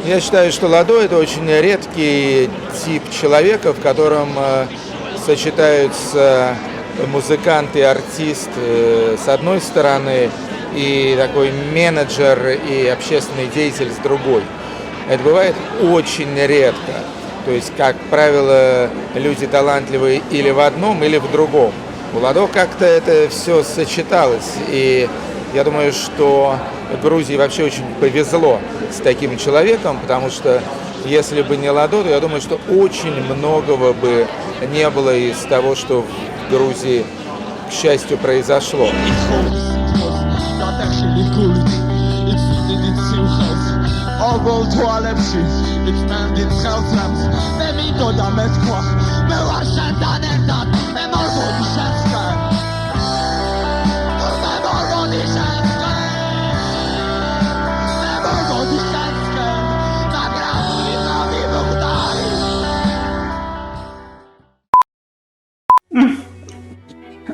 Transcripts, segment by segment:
Я считаю, что Ладо — это очень редкий тип человека, в котором сочетаются музыкант и артист с одной стороны, и такой менеджер и общественный деятель с другой. Это бывает очень редко. То есть, как правило, люди талантливые или в одном, или в другом. У Ладо как-то это все сочеталось. И я думаю, что Грузии вообще очень повезло с таким человеком, потому что если бы не Ладо, то я думаю, что очень многого бы не было из того, что в Грузии, к счастью, произошло.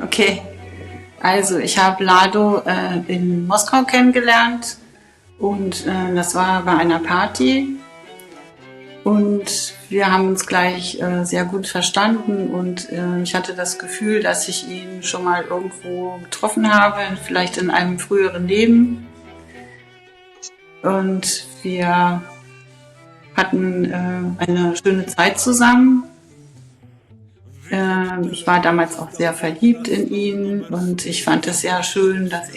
Okay, also ich habe Lado in Moskau kennengelernt und das war bei einer Party und wir haben uns gleich sehr gut verstanden und ich hatte das Gefühl, dass ich ihn schon mal irgendwo getroffen habe, vielleicht in einem früheren Leben, und wir hatten eine schöne Zeit zusammen. Ich war damals auch sehr verliebt in ihn und ich fand es sehr schön, dass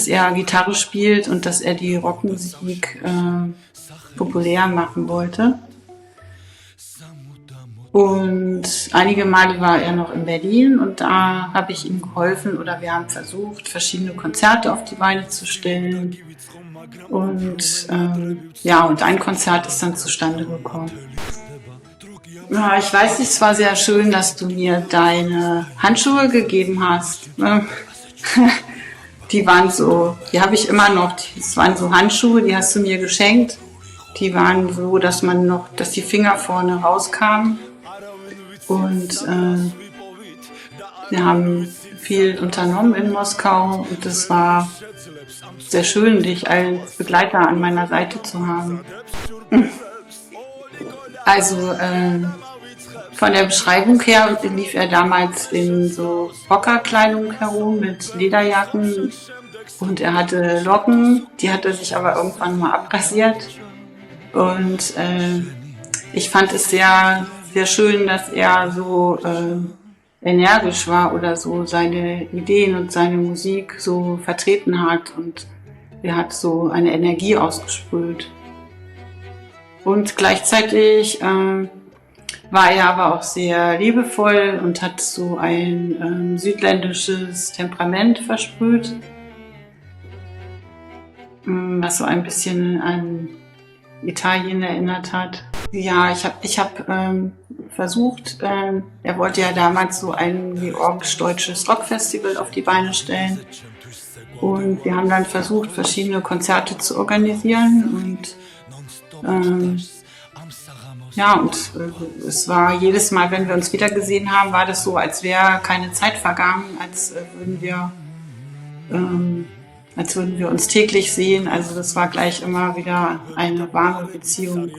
er Gitarre spielt und dass er die Rockmusik populär machen wollte. Und einige Male war er noch in Berlin und da habe ich ihm geholfen, oder wir haben versucht, verschiedene Konzerte auf die Beine zu stellen. Und und ein Konzert ist dann zustande gekommen. Ja, ich weiß nicht, es war sehr schön, dass du mir deine Handschuhe gegeben hast. Die waren so, die habe ich immer noch, das waren so Handschuhe, die hast du mir geschenkt. Die waren so, dass die Finger vorne rauskamen. Und wir haben viel unternommen in Moskau und es war sehr schön, dich als Begleiter an meiner Seite zu haben. Also von der Beschreibung her lief er damals in so Rockerkleidung herum mit Lederjacken und er hatte Locken, die hat er sich aber irgendwann mal abrasiert. Und ich fand es sehr, sehr schön, dass er so energisch war oder so seine Ideen und seine Musik so vertreten hat und er hat so eine Energie ausgesprüht. Und gleichzeitig war er aber auch sehr liebevoll und hat so ein südländisches Temperament versprüht, was so ein bisschen an Italien erinnert hat. Ja, ich hab versucht, er wollte ja damals so ein georgisch-deutsches Rockfestival auf die Beine stellen und wir haben dann versucht, verschiedene Konzerte zu organisieren und es war jedes Mal, wenn wir uns wieder gesehen haben, war das so, als wäre keine Zeit vergangen, als würden wir uns täglich sehen. Also das war gleich immer wieder eine warme Beziehung.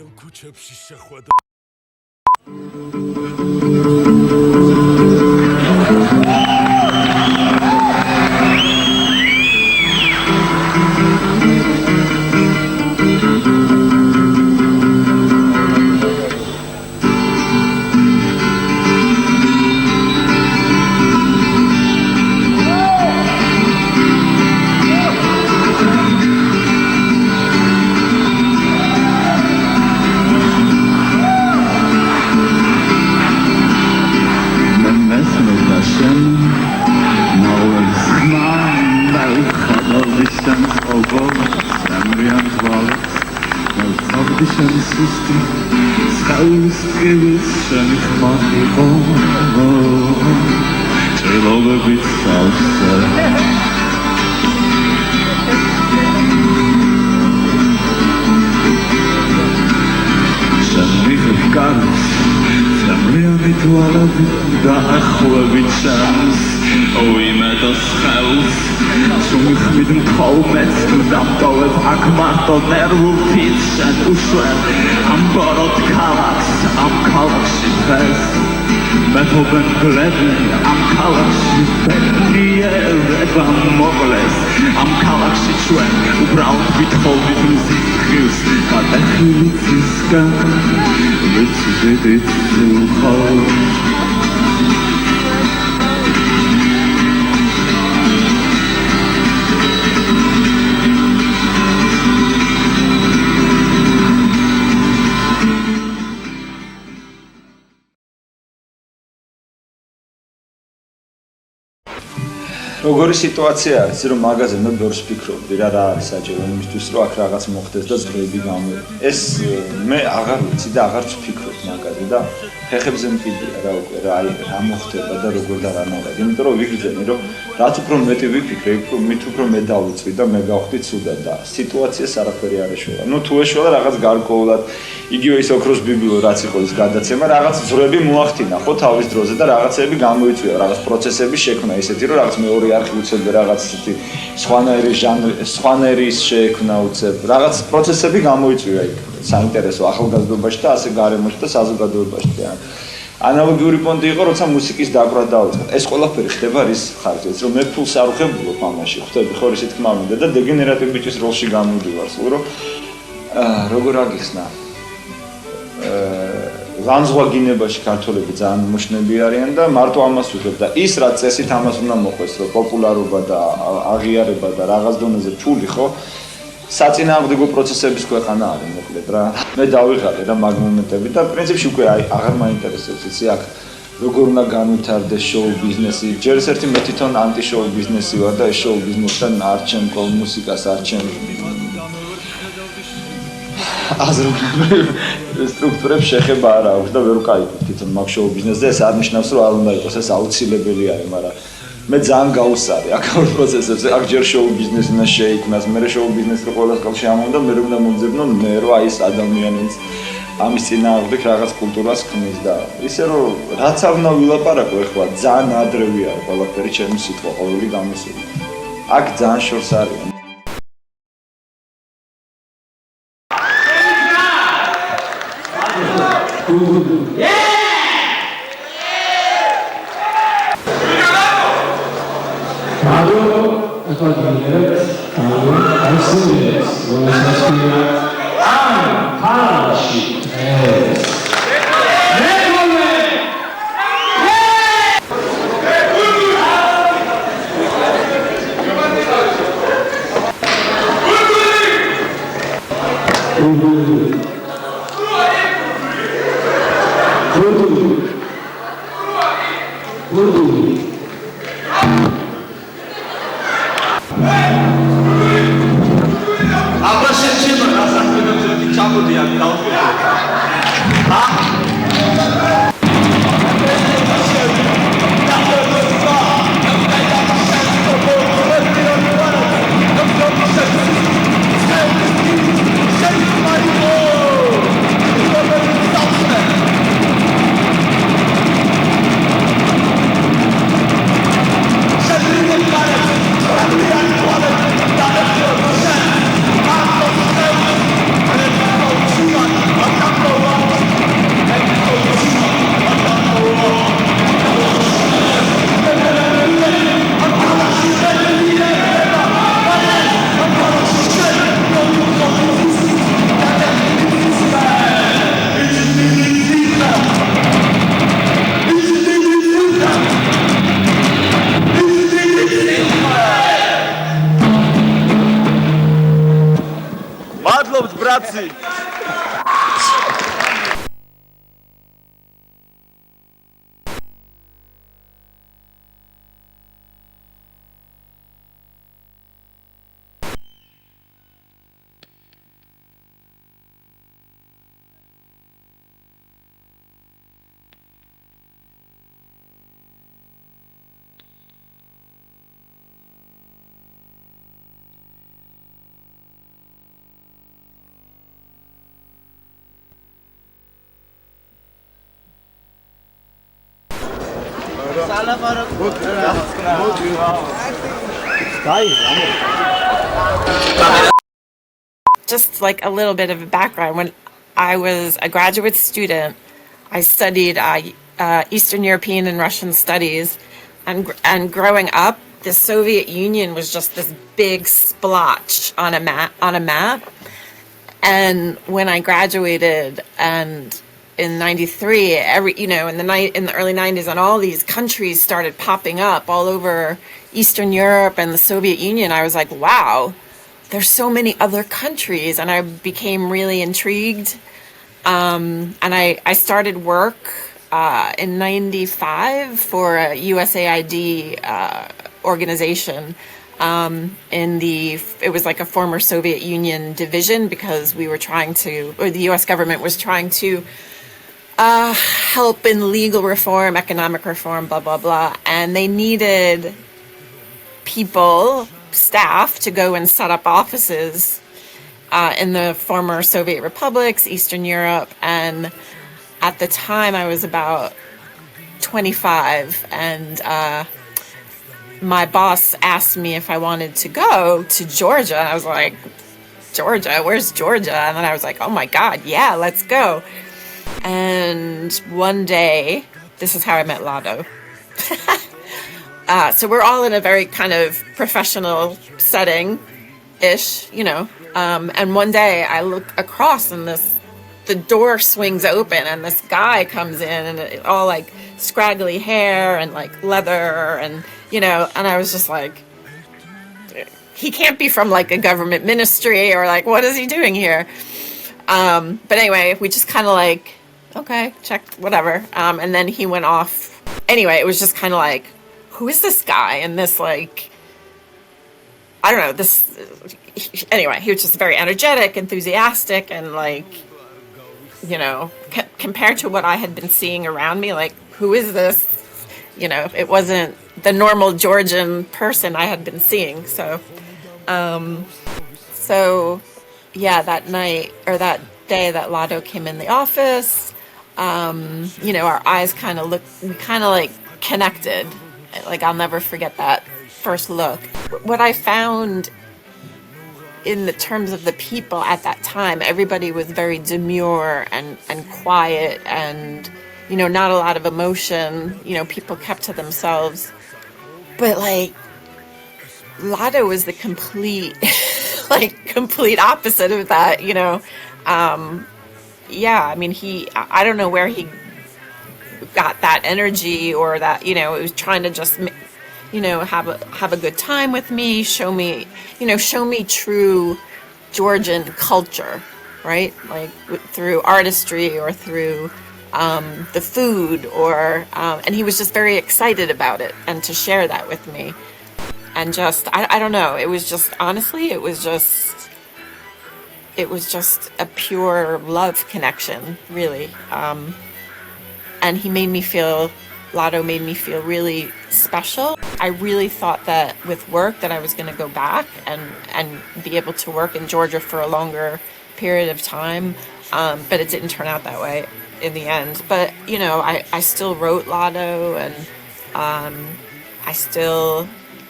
და ახლობით ჩანს ოიმედოს ხელს სუმიხმით მქოლმეც დამტოვებ აქ მარტო ნერვულ ფიცშენ უშვენ ამ ბოროტ ქალაქს ამ ქალაქში დღეს მეთობენ გლებენ ამ ქალაქში პეტრიერება მოკლეს ამ ქალაქში ჩვენ უბრალოდ ვითხოვდით მზის ხილს გადახილი ცისგან ვიცდით უხალ როგორი სიტუაცია არის, რომ მაღაზია მე ბევრს ვფიქრობდი რა არის საჭირო იმისთვის, რომ აქ რაღაც მოხდეს და ძღლები გამოვიდეს. ეს მე აღარ ვიცი და აღარც ვფიქრობ მაგაზე და ფეხებზე მყიდია რა უკვე რა რა მოხდება და როგორ და რანაირად. იმიტომ რომ ვიგრძენი რომ რაც უფრო მეტი ვიფიქრე, მით უფრო მე დავიწვი და მე გავხდი ცუდად და სიტუაციას არაფერი არ ეშველა. ნუ თუ ეშველა რაღაც გარკვეულად იგივე ის ოქროს ბიბილო რაც იყო ის გადაცემა, რაღაც ძრები მოახდინა ხო თავის დროზე და რაღაცები გამოიწვია, რაღაც პროცესები შექმნა ისეთი რომ რაღაც მეორე არქი უცებდა რაღაც ისეთი სხვანაირი ჟანრი, სხვანაირი შექმნა უცებ. რაღაც პროცესები გამოიწვია იქ საინტერესო ახალგაზრდობაში და ასე გარემოში და საზოგადოებაში. ანალოგიური პონტი იყო, როცა მუსიკის დაკვრა დაიწყო. ეს ყველაფერი ხდება რის ხარჯზე, რომ მე ფულს არ ვხებულობ ამაში, ხვდები ხო ისეთი თქმა მინდა და დეგენერატიულ ბიჭის როლში გამოვიდივარ, სულ რომ როგორ აგიხსნა ლანძღვაგინებაში ქართველები ძალიან მოშნები არიან და მარტო ამას ვიხებ და ის რაც წესით ამას უნდა მოხდეს, რომ პოპულარობა და აღიარება და რაღაც დონეზე ფული ხო საწინააღმდეგო პროცესების ქვეყანა არის მოკლედ რა. მე დავიღალე რა მაგ მომენტები და პრინციპში უკვე აღარ მაინტერესებს იცი აქ როგორ უნდა განვითარდეს შოუ ბიზნესი. ჯერ ერთი მე თვითონ ანტი შოუ ბიზნესი ვარ და ეს შოუ ბიზნესთან არ ჩემ მუსიკას არ ჩემ აზრობრივ სტრუქტურებს შეხება არ აქვს და ვერ ვკაიფებ თვითონ მაგ შოუ ბიზნესზე. ეს არ ნიშნავს რომ არ უნდა იყოს, ეს აუცილებელი არის, მაგრამ მე ძალიან გავუსწარი აქ ამ პროცესებზე. აქ ჯერ შოუ ბიზნესი უნდა შეიქმნას, მე შოუ ბიზნესი რო ყოველას კავშირში ამონდა, მე უნდა მომძებნო მე რო აი ეს ადამიანიც ამის წინააღმდეგ რაღაც კულტურას ქმნის და ისე რომ რაც არ უნდა ვილაპარაკო ეხლა ძალიან ადრევი არის ყველაფერი ჩემი სიტყვა ყოველი გამოსული. აქ ძალიან შორს არის. Just like a little bit of a background, when I was a graduate student, I studied Eastern European and Russian studies, and growing up, the Soviet Union was just this big splotch on a map. And when I graduated, and in '93, in the early '90s, and all these countries started popping up all over Eastern Europe and the Soviet Union, I was like, wow, there's so many other countries, and I became really intrigued. And I started work in '95 for a USAID organization. It was like a former Soviet Union division, because the US government was trying to help in legal reform, economic reform, blah, blah, blah. And they needed staff to go and set up offices in the former Soviet republics, Eastern Europe. And at the time I was about 25, and my boss asked me if I wanted to go to Georgia. And I was like, Georgia? Where's Georgia? And then I was like, oh my God, yeah, let's go. And one day, this is how I met Lado. So we're all in a very kind of professional setting-ish, and one day I look across, and the door swings open, and this guy comes in, and all like scraggly hair and like leather, and and I was just like, he can't be from like a government ministry, or like, what is he doing here? But anyway, we just kind of like, okay, checked, whatever. And then he went off. Anyway, it was just kind of like, who is this guy? And this like, I don't know, anyway, he was just very energetic, enthusiastic, and like, compared to what I had been seeing around me, like, who is this? It wasn't the normal Georgian person I had been seeing. So yeah, that night, or that day that Lado came in the office, our eyes we kind of like connected. Like, I'll never forget that first look. What I found in the terms of the people at that time, everybody was very demure and quiet, and, not a lot of emotion. People kept to themselves. But like, Lado was the complete opposite of that, yeah, I mean, I don't know where he got that energy, or that, it was trying to just, have a good time with me, show me true Georgian culture, right? Like through artistry, or through the food, or and he was just very excited about it, and to share that with me. And just, I don't know, it was just, honestly, it was just a pure love connection, really. And Lado made me feel really special. I really thought that with work that I was going to go back and be able to work in Georgia for a longer period of time. But it didn't turn out that way in the end. But, I still wrote Lado, and I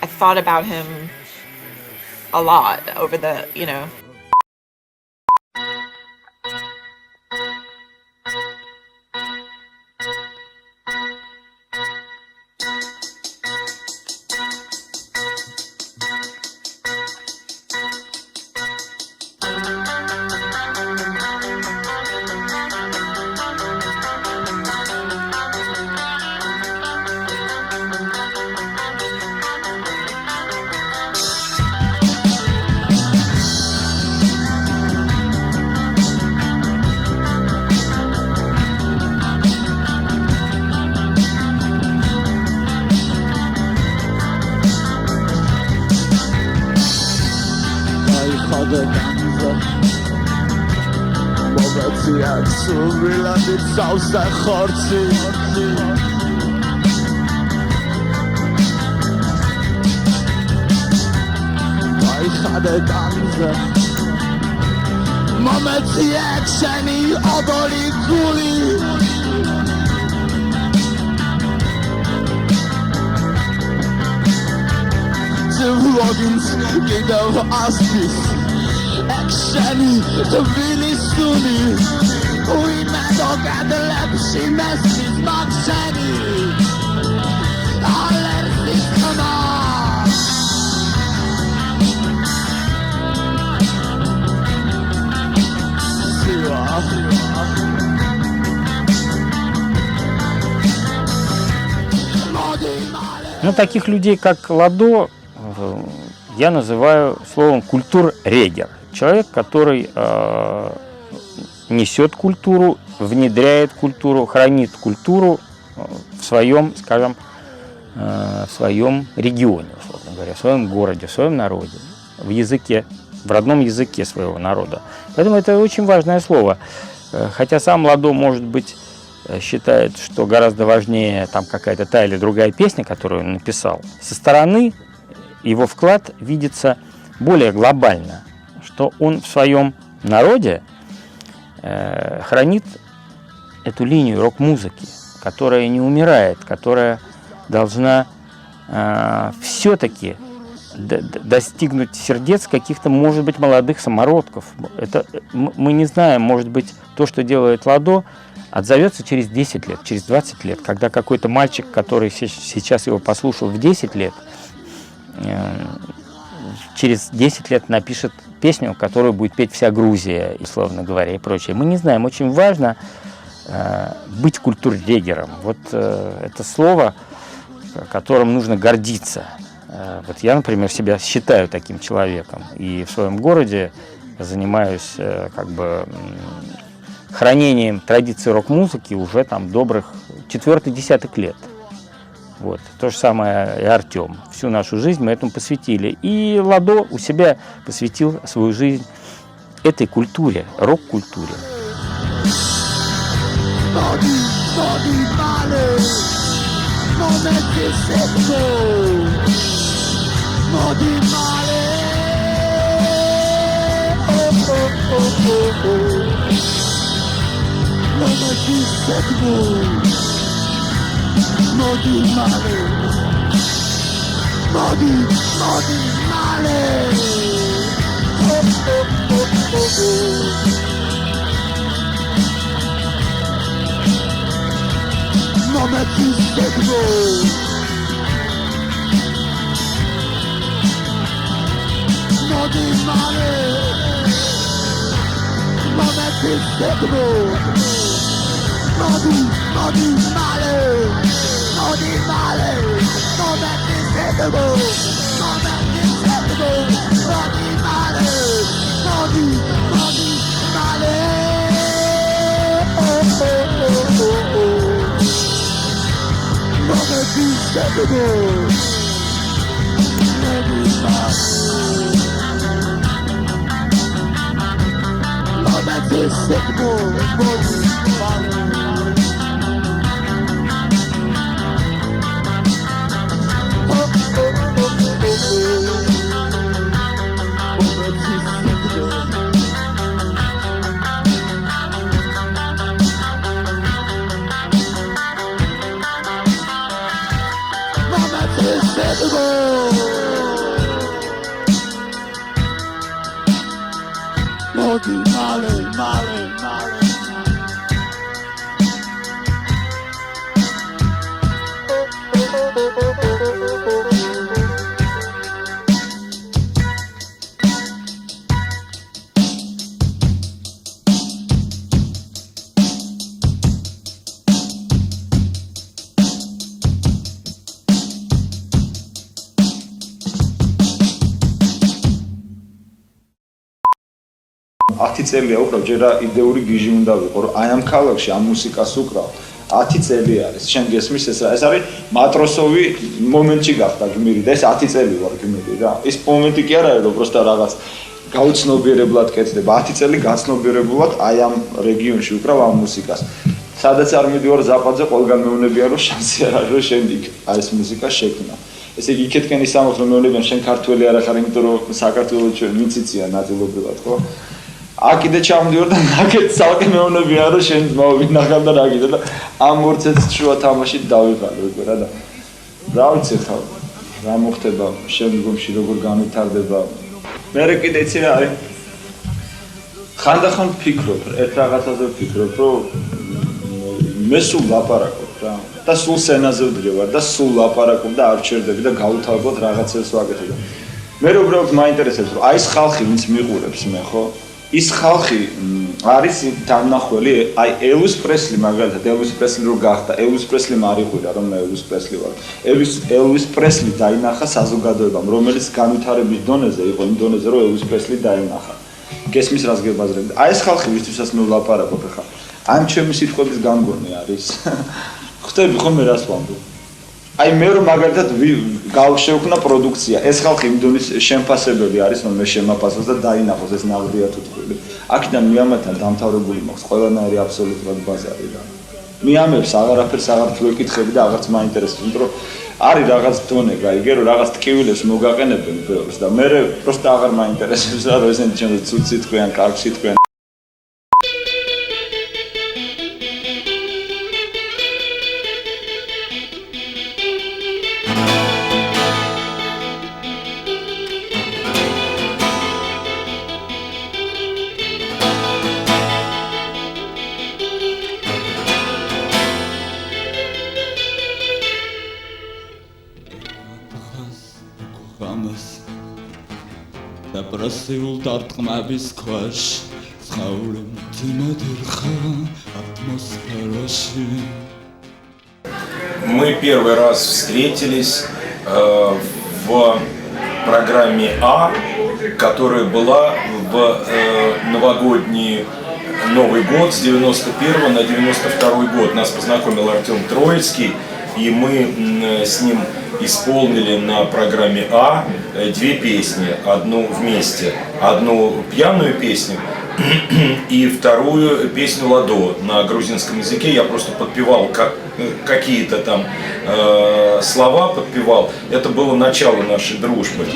thought about him a lot over the, jak suvrilandi sausa khorci Ai khade danza Momenti actioni odori guli ლოგინს კიდევ ასწრის Action, Tbilisuni Uimado gadlepsi messis makseni Alersis kama Ну, таких людей, как Ладо, я называю словом культур-регер. Человек, который несет культуру, внедряет культуру, хранит культуру в своем, скажем, в своем регионе, условно говоря, в своем городе, в своем народе, в языке, в родном языке своего народа. Поэтому это очень важное слово. Хотя сам Ладо, может быть, считает, что гораздо важнее там какая-то та или другая песня, которую он написал. Со стороны его вклад видится более глобально, что он в своем народе хранит эту линию рок-музыки, которая не умирает, которая должна все-таки достигнуть сердец каких-то, может быть, молодых самородков. Это, мы не знаем, может быть, то, что делает Ладо, отзовется через 10 лет, через 20 лет, когда какой-то мальчик, который сейчас его послушал в 10 лет, через 10 лет напишет песню, которую будет петь вся Грузия, условно говоря, и прочее. Мы не знаем. Очень важно быть культуррегером. Вот это слово, которым нужно гордиться. Вот я, например, себя считаю таким человеком. И в своем городе занимаюсь как бы хранением традиции рок-музыки уже там добрых 4-й десяток лет. Вот. То же самое и Артем. Всю нашу жизнь мы этому посвятили. И Ладо у себя посвятил свою жизнь этой культуре, рок-культуре. Modi male, modi male. Nome ci seguo. Modi male, nome ci seguo. Modi male. Modi male, non è difendable, non è difendable, modi male, modi male, non è difendable, modi male, non è difendable, modi male. Modi male, male, male. წელია უკრავ, ჯერ იდეური გიჟი უნდა ვიყო, რომ აი ამ ქალაქში ამ მუსიკას უკრავ. 10 წელი არის. შენ გესმის ეს რა? ეს არის მატროსოვი მომენტი გახდა გმირი და ეს 10 წელი ვარ გმირი რა. ის მომენტი კი არ არის, რომ პროსტა რაღაც გაუცნობიერებლად კეთდება. 10 წელი გაცნობიერებლად აი ამ რეგიონში უკრავ ამ მუსიკას. სადაც არ მიდივარ ზაპაძე, ყველგან მეუბნებია, რომ შანსი არ არის, რომ შენ იქ ეს მუსიკა შექმნა. ესე იგი იქეთკენ ისამოხ რომ მეუბნებიან შენ ქართველი არ ხარ, იმიტომ რომ საქართველოს ჩვენ მიციცია ნაწილობრივად, ხო? Akide ჩამდიორ და ნაკეთ ცალკე მეუბნებია რომ შენ მოვინახავ და რაგიდა და ამ ორცეთ შუა თამაში დავიღალე უკვე რა და რა ვიცი ხა რა მოხდება შემდგომში, როგორ განვითარდება. მე კიდე იცი რა არის? ხანდახან ვფიქრობ, ერთ რაღაცაზე ვფიქრობ, რომ მე სულ ლაპარაკობ რა. და სულ სცენაზე ვდგევარ და სულ ლაპარაკობ და არ ჩერდები და გავუთავებოდ რაღაცებს ვაკეთებ. მე უბრალოდ მაინტერესებს, რომ აი ეს ხალხი, ვინც მიყურებს მე, ხო? ის ხალხი არის დამნახველი, აი ელვის პრესლი მაგალითად, ელვის პრესლი რო გახდა, ელვის პრესლიმ არ იყვირა, რომ მე ელვის პრესლი ვარ. ელვის პრესლი დაინახა საზოგადოებამ, რომელიც განვითარების დონეზე იყო, იმ დონეზე, რომ ელვის პრესლი დაინახა. გესმის რას გებაზრებთ? აი ეს ხალხი, ვისთვისაც მე ვლაპარაკობ ხა. ამ ჩემი სიტყვების გამგონი არის. ხვდები ხოლმე რას ვამბობ? აი მე რომ მაგალითად გავშევქნა პროდუქცია, ეს ხალხი იმ დონის შემფასებელი არის, რომ მე შემაფასოს და დაინახოს ეს ნაღდია თუ თქვი. აქედან მიამათან დამთავრებული მაქვს ყველანაირი აბსოლუტურად ბაზარი რა. მიამებს აღარაფერს აღარ ვეკითხები და აღარც მაინტერესებს, იმიტომ რომ არის რაღაც დონე, გაიგე, რომ რაღაც ტკივილებს მოგაყენებენ ბევრს და მე პროსტა აღარ მაინტერესებს რა, რომ ესენი ჩემს ცუდ სიტყვიან, კარგ სიტყვიან. და პროსიულ დარტყმების ქვეშ ცხოვრობ თიმადერხა атмосфераში. Мы первый раз встретились в программе А, которая была в новогодний Новый год с 91 на 92 год. Нас познакомил Артем Троицкий, и мы с ним исполнили на программе А две песни, одну вместе, одну пьяную песню и вторую песню Ладо на грузинском языке. Я просто подпевал какие-то там слова, подпевал. Это было начало нашей дружбы.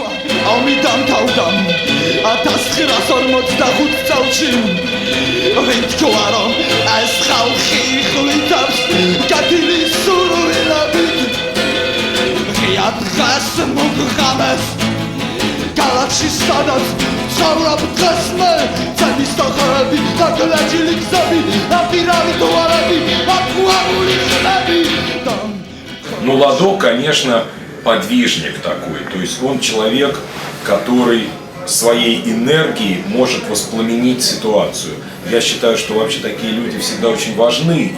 Ну, Ладо, конечно, подвижник такой. То есть он человек, который своей энергией может воспламенить ситуацию. Я считаю, что вообще такие люди всегда очень важны,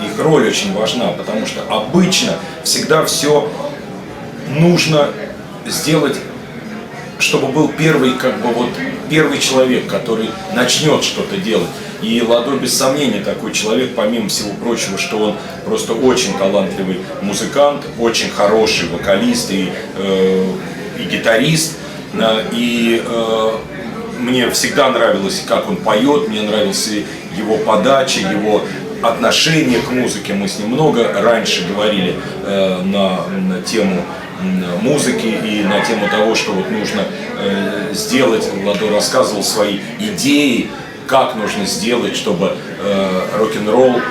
их роль очень важна, потому что обычно всегда все нужно сделать, чтобы был первый, первый человек, который начнет что-то делать. И Ладо, без сомнения, такой человек, помимо всего прочего, что он просто очень талантливый музыкант, очень хороший вокалист и гитарист. И мне всегда нравилось, как он поет, мне нравилась его подача, его отношение к музыке. Мы с ним много раньше говорили на тему музыки и на тему того, что вот нужно сделать. Ладо рассказывал свои идеи, как нужно сделать, чтобы рок-н-ролл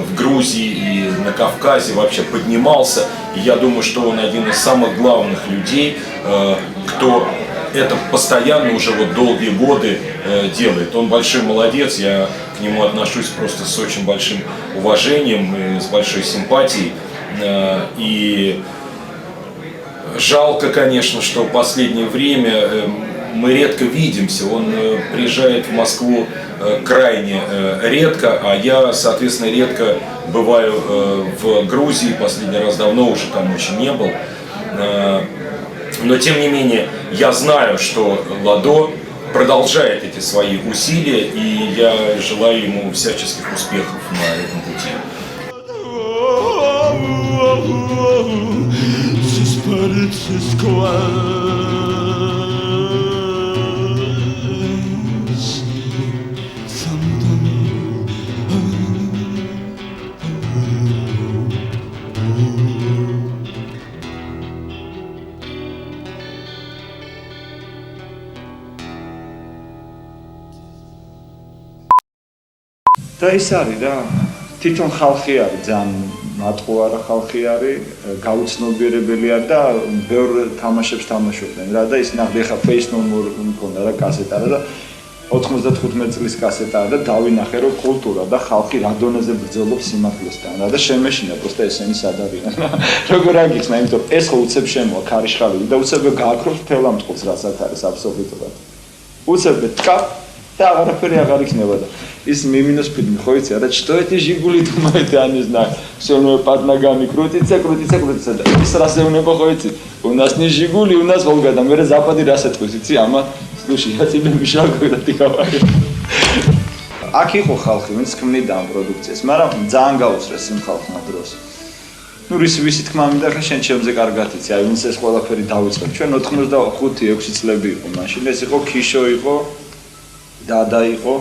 в Грузии и на Кавказе вообще поднимался. И я думаю, что он один из самых главных людей, кто это постоянно уже вот долгие годы делает. Он большой молодец, я к нему отношусь просто с очень большим уважением и с большой симпатией. И жалко, конечно, что в последнее время мы редко видимся. Он приезжает в Москву крайне редко, а я, соответственно, редко бываю в Грузии. Последний раз давно уже там очень не был. Но, тем не менее, я знаю, что Ладо продолжает эти свои усилия, и я желаю ему всяческих успехов на этом пути. და ის არის რა, თვითონ ხალხი არის ძალიან მატყუ არა ხალხი არის, გაუცნობიერებელი არის და ბევრ თამაშებს თამაშობდნენ რა და ის ნახე ხა Face No More მქონდა რა კასეტა და 95 წლის კასეტაა და დავინახე რომ კულტურა და ხალხი რა დონეზე ბრძოლობს სიმართლესთან რა და შემეშინა პროსტა ესენი სად არიან როგორ აგიხსნა იმიტომ ეს ხო უცებ შემოა ქარიშხალი და უცებ გააქროს მთელ ამ წყალს რასაც არის აბსოლუტურად უცებ ტკა და აღარაფერი აღარ იქნება და ის მიმინუს ფილმი ხო იცი რა что эти жигули думают я не знаю всё равно под ногами крутится да ის რასეუნება ხო იცი у нас не жигули у нас волга და მე ზაპადი რასეთქვის იცი ამა слушай я тебе мешал когда ты говорил აქ იყო ხალხი ვინც ქმნიდა ამ პროდუქციას მაგრამ ძალიან გაუსწრეს იმ ხალხმა დროს ну რისი თქმა მინდა ხა შენ ჩემზე კარგად იცი აი ვინც ეს ყველაფერი დავიწყებ ჩვენ 95-6 წლები იყო მაშინ ეს იყო ქიშო იყო დადა იყო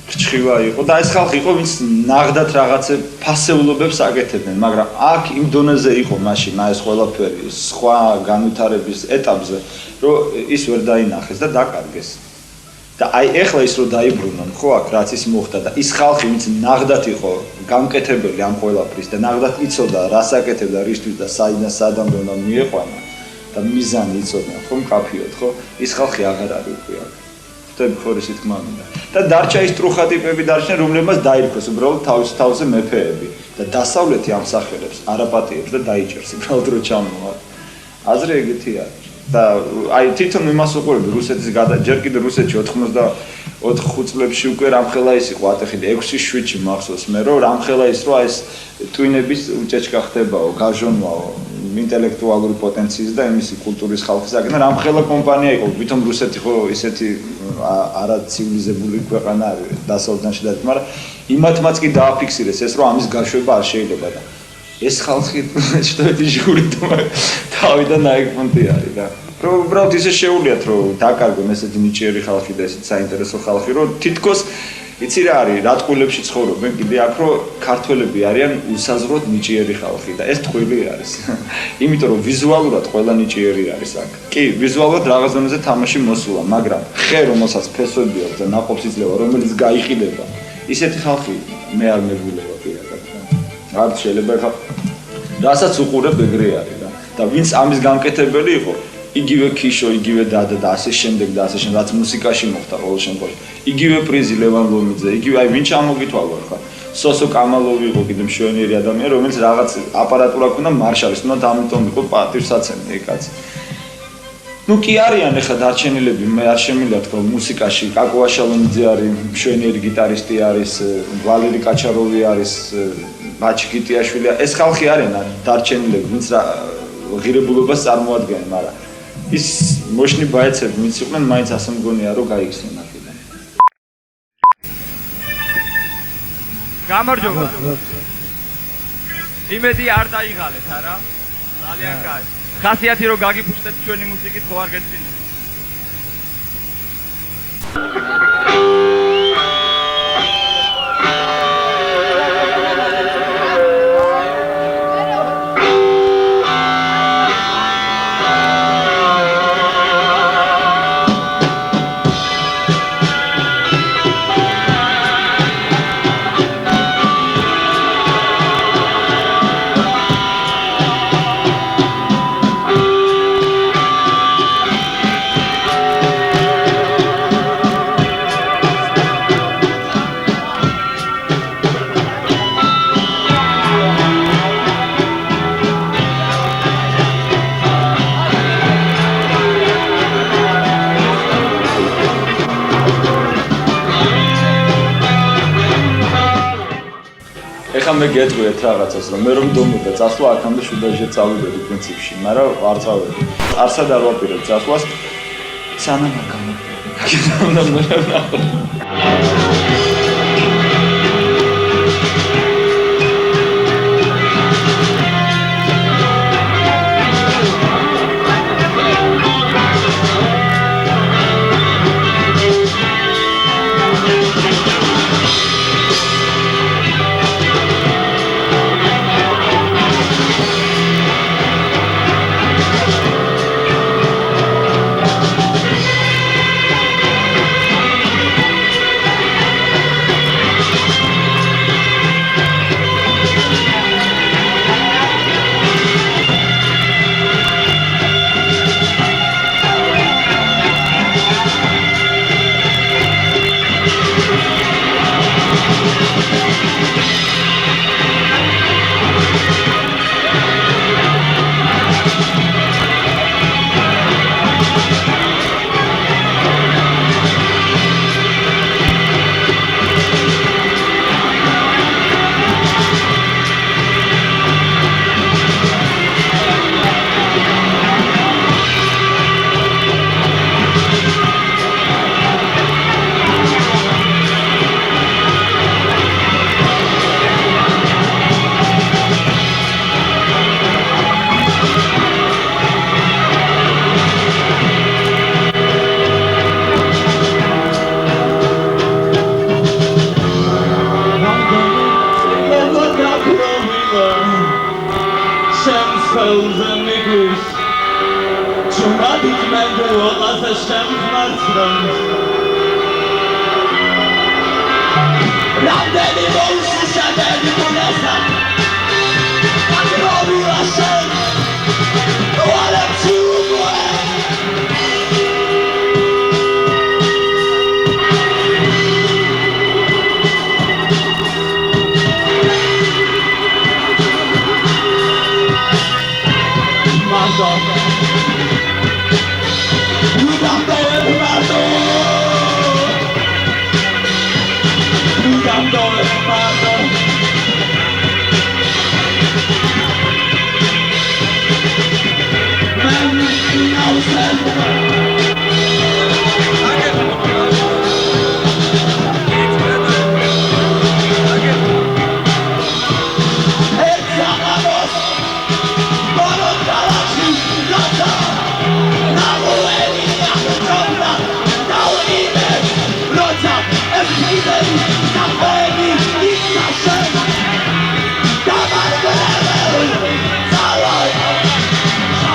რჩხივა იყო და ეს ხალხი იყო ვინც ნაღდათ რაღაცე ფასეულობებს აკეთებდნენ მაგრამ აქ იმ დონეზე იყო მაშინ ეს ყველაფერი სხვა განვითარების ეტაპზე რომ ის ვერ დაინახეს და დაკარგეს და აი ეხლა ის რომ დაიბრუნონ ხო აქ რაც ის მოხდა და ის ხალხი ვინც ნაღდათ იყო გამკეთებელი ამ ყველაფრის და ნაღდათ იცოდა რას აკეთებდა რისთვის და საიდან სადამდე უნდა მieყვანა და მიზანი იცოდნენ ხო მკაფიოდ ხო ის ხალხი აღარ არის უკვე აქ ხორისი თქმა მინდა და დარჩა ის ტრუხა ტიპები დარჩნენ რომლებმაც დაირქვეს უბრალოდ თავზე მეფეები და დასავლეთი ამსახელებს არაპატიებს და დაიჭერს უბრალოდ რო ჩამოვა აზრი ეგეთი არის და აი თვითონ იმას უყურები რუსეთის ჯერ კიდე რუსეთში 95 წლებში უკვე რამხელა ის იყო ატეხილი 6-7-ში მახსოვს მე რომ რამხელა ის რომ ეს ტვინების უჭეჭკა ხდებაო გაჟონვაო ინტელექტუალური პოტენციის და იმისი კულტურის ხალხისაგან რამხელა კომპანია იყო თვითონ რუსეთი ხო ისეთი არაცივილიზებული ქვეყანა არის დასავლეთიდან შედარებით მაგრამ იმათმაც კი დააფიქსირეს ეს რომ ამის გაშვება არ შეიძლება და ეს ხალხი შტოეთი ჟიური თავიდან აიგმონტი არის და რომ უბრალოდ ისე შეუულიათ რომ დაკარგონ ესეთი ნიჭიერი ხალხი და ესეთი საინტერესო ხალხი რომ თითქოს იცი რა არის რა ტყუილებში ცხოვრობენ კიდე აქ რომ ქართველები არიან უსაზღროდ ნიჭიერი ხალხი და ეს ტყუილი არის იმიტომ რომ ვიზუალურად ყველა ნიჭიერი არის აქ კი ვიზუალურად რაღაც დონეზე თამაში მოსულა მაგრამ ხე რომელსაც ფესვები აქვს და ნაყოფს იძლევა რომელიც გაიყიდება ისეთი ხალხი მე არ მეგულება პირადად არ შეიძლება ხა რასაც უყურებ ეგრე არის და ვინც ამის გამკეთებელი იყო იგივე ქიშო, იგივე დადა და ასე შემდეგ და ასე შემდეგ, რაც მუსიკაში მოხდა ყოველ შემთხვევაში. იგივე პრიზი ლევან ლომიძე, იგივე აი ვინ ჩამოგითვალო ხა. სოსო კამალოვი იყო კიდე მშვენიერი ადამიანი, რომელიც რაღაც აპარატურა ქონდა მარშალის, თუნდაც ამიტომ იყო პატივსაცემი ეგ კაცი. ну კი არიან ახლა დარჩენილები, მე არ შემიძლია თქვა მუსიკაში, კაკო აშალომიძე არის, მშვენიერი გიტარისტი არის, ვალერი კაჩაროვი არის, ბაჩი გიტიაშვილი, ეს ხალხი არიან დარჩენილები, ვინც ღირებულობას წარმოადგენენ, მაგრამ ის მოშნი ბაეცები ვინც იყვნენ, მაინც ასე მგონია რომ გაიქცნენ აქედან. გამარჯობა. იმედი არ დაიღალეთ, არა? ძალიან კარგი. ხასიათი რომ გაგიფუჭდეთ ჩვენი მუსიკით ხო არ გეცინით? ეხლა მე გეტყვიეთ რაღაცას რომ მე რომ დომოდა წასვლა აქამდე შუდაჟე წავიდოდი პრინციპში, მაგრამ არ წავედი. არსად არ ვაპირებ წასვლას სანამ არ გამოვიდეს.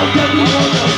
How can we